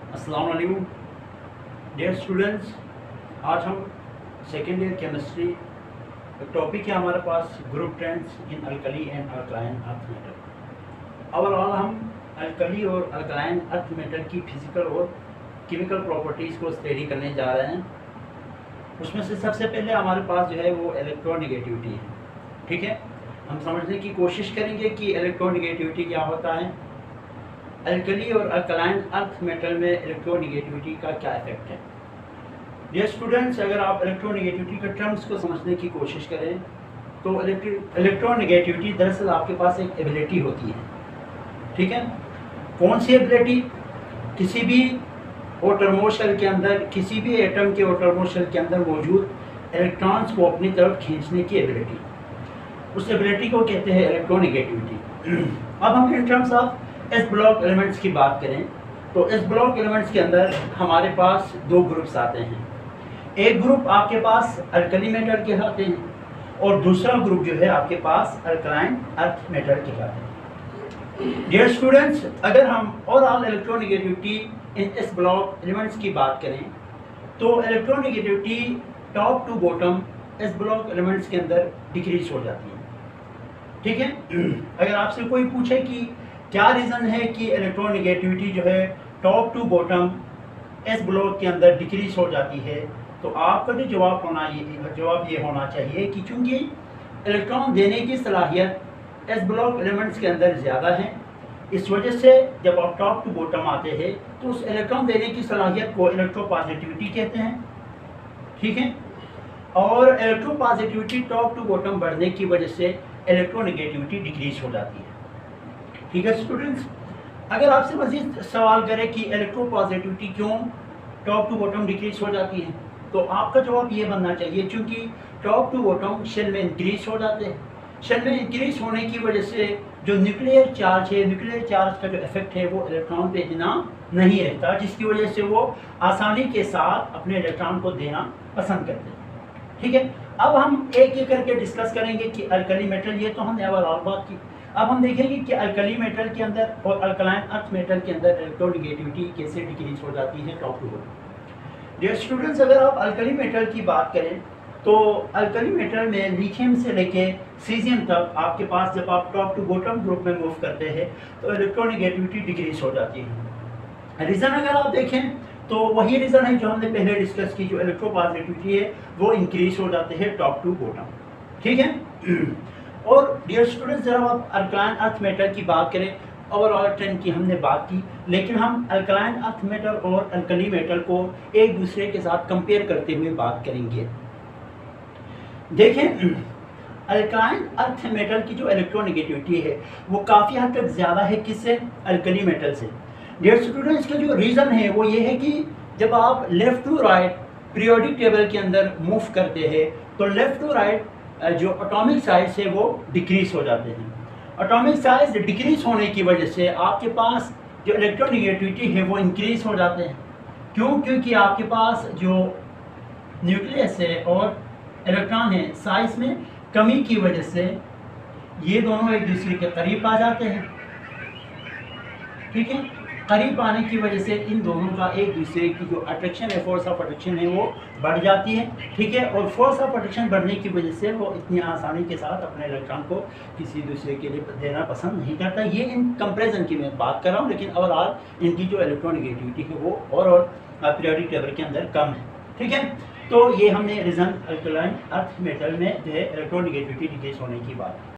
अस्सलाम वालेकुम dear students. आज हम सेकेंड ईयर केमिस्ट्री टॉपिक है हमारे पास group trends in alkali and alkaline earth metal. Overall हम अल्कली और अल्कलाइन अर्थ मेटल की फिजिकल और केमिकल प्रॉपर्टीज़ को स्टडी करने जा रहे हैं। उसमें से सबसे पहले हमारे पास जो है वो इलेक्ट्रोनेगेटिविटी है। ठीक है, हम समझने की कोशिश करेंगे कि इलेक्ट्रोनेगेटिविटी क्या होता है, अल्कली और अल्कलाइन अर्थ मेटल में इलेक्ट्रोनेगेटिविटी का क्या इफेक्ट है। डियर स्टूडेंट्स, अगर आप इलेक्ट्रोनेगेटिविटी के टर्म्स को समझने की कोशिश करें तो इलेक्ट्रोनेगेटिविटी दरअसल आपके पास एक एबिलिटी होती है। ठीक है, कौन सी एबिलिटी? किसी भी आटोमोर शेल के अंदर, किसी भी एटम के आटोमोर शेल के अंदर मौजूद इलेक्ट्रॉन्स को अपनी तरफ खींचने की एबिलिटी, उस एबिलिटी को कहते हैं इलेक्ट्रोनेगेटिविटी। अब हम in terms of S block elements की बात करें तो एस ब्लॉक एलिमेंट्स के अंदर हमारे पास दो ग्रुप्स आते हैं। एक ग्रुप आपके पास अल्कली मेटल के आते हैं और दूसरा ग्रुप जो है आपके पास अल्कलाइन अर्थ मेटल के आते हैं। डियर स्टूडेंट्स, अगर हम overall electronegativity in s block elements की बात करें तो electronegativity top to bottom s block elements के अंदर डिक्रीज हो जाती है। ठीक है, अगर आपसे कोई पूछे कि क्या रीज़न है कि इलेक्ट्रोनेगेटिविटी जो है top to bottom s block के अंदर डिक्रीज हो जाती है, तो आपका जो जवाब ये होना चाहिए कि चूंकि इलेक्ट्रॉन देने की सलाहियत एस ब्लॉक एलिमेंट्स के अंदर ज़्यादा है, इस वजह से जब आप टॉप टू बॉटम आते हैं तो उस इलेक्ट्रॉन देने की सलाहियत को इलेक्ट्रोपॉजिटिविटी कहते हैं। ठीक है, और इलेक्ट्रोपॉजिटिविटी टॉप टू बॉटम बढ़ने की वजह से इलेक्ट्रोनेगेटिविटी डिक्रीज हो जाती है। ठीक है स्टूडेंट्स, अगर आपसे मज़ीद सवाल करें कि इलेक्ट्रोपॉजिटिविटी क्यों टॉप टू बॉटम डिक्रीज हो जाती है, तो आपका जवाब ये बनना चाहिए क्योंकि टॉप टू बॉटम शेल में इंक्रीज हो जाते हैं। शेल में इंक्रीज होने की वजह से जो न्यूक्लियर चार्ज है, न्यूक्लियर चार्ज का जो इफेक्ट है वो इलेक्ट्रॉन पे इतना नहीं रहता, जिसकी वजह से वो आसानी के साथ अपने इलेक्ट्रॉन को देना पसंद करते हैं। ठीक है, अब हम एक एक करके डिस्कस करेंगे कि अल्कली मेटल, ये तो हमने ओवरऑल बात की। अब हम देखेंगे कि अल्कली मेटल के अंदर और अल्कलाइन अर्थ मेटल के अंदर इलेक्ट्रोनेगेटिविटी कैसे डिक्रीज हो जाती है top to bottom. Dear students, अगर आप अल्कली मेटल की बात करें तो अल्कली मेटल में लिथियम से लेके सीजियम तक आपके पास जब आप टॉप टू बॉटम ग्रुप में मूव करते हैं तो इलेक्ट्रोनेगेटिविटी डिक्रीज हो जाती है। रीज़न अगर आप देखें तो वही रीज़न है जो हमने पहले डिस्कस की, जो इलेक्ट्रोपॉजिटिविटी है वो इंक्रीज हो जाते हैं टॉप टू बॉटम। ठीक है, और डियर स्टूडेंट्स, जब आप अल्कलाइन अर्थ मेटल की बात करें, ओवरऑल ट्रेंड की हमने बात की, लेकिन हम अल्कलाइन अर्थ मेटल और अल्कली मेटल को एक दूसरे के साथ कंपेयर करते हुए बात करेंगे। देखें, अल्कलाइन अर्थ मेटल की जो इलेक्ट्रोनेगेटिविटी है वो काफ़ी हद तक ज़्यादा है किससे? अल्कली मेटल से। डियर स्टूडेंट्स, का जो रीज़न है वो ये है कि जब आप left to right periodic table के अंदर मूव करते हैं तो लेफ़्ट टू राइट जो एटॉमिक साइज है वो डिक्रीज हो जाते हैं। एटॉमिक साइज डिक्रीज होने की वजह से आपके पास जो इलेक्ट्रोनेगेटिविटी है वो इंक्रीज हो जाते हैं। क्यों? क्योंकि आपके पास जो न्यूक्लियस है और इलेक्ट्रॉन है, साइज में कमी की वजह से ये दोनों एक दूसरे के करीब आ जाते हैं। ठीक है, करीब आने की वजह से इन दोनों का एक दूसरे की जो अट्रैक्शन है, फोर्स ऑफ अट्रैक्शन है, वो बढ़ जाती है। ठीक है, और फोर्स ऑफ अट्रैक्शन बढ़ने की वजह से वो इतनी आसानी के साथ अपने इलेक्ट्रॉन को किसी दूसरे के लिए देना पसंद नहीं करता। ये इन कंपैरिजन की मैं बात कर रहा हूँ, लेकिन ओवरऑल इनकी जो इलेक्ट्रोनेगेटिविटी है वो और पीरियोडिक टेबल के अंदर कम है। ठीक है, तो ये हमने रीज़न अल्कलाइन अर्थ मेटल में जो है इलेक्ट्रोनेगेटिविटी डिक्रीज होने की बात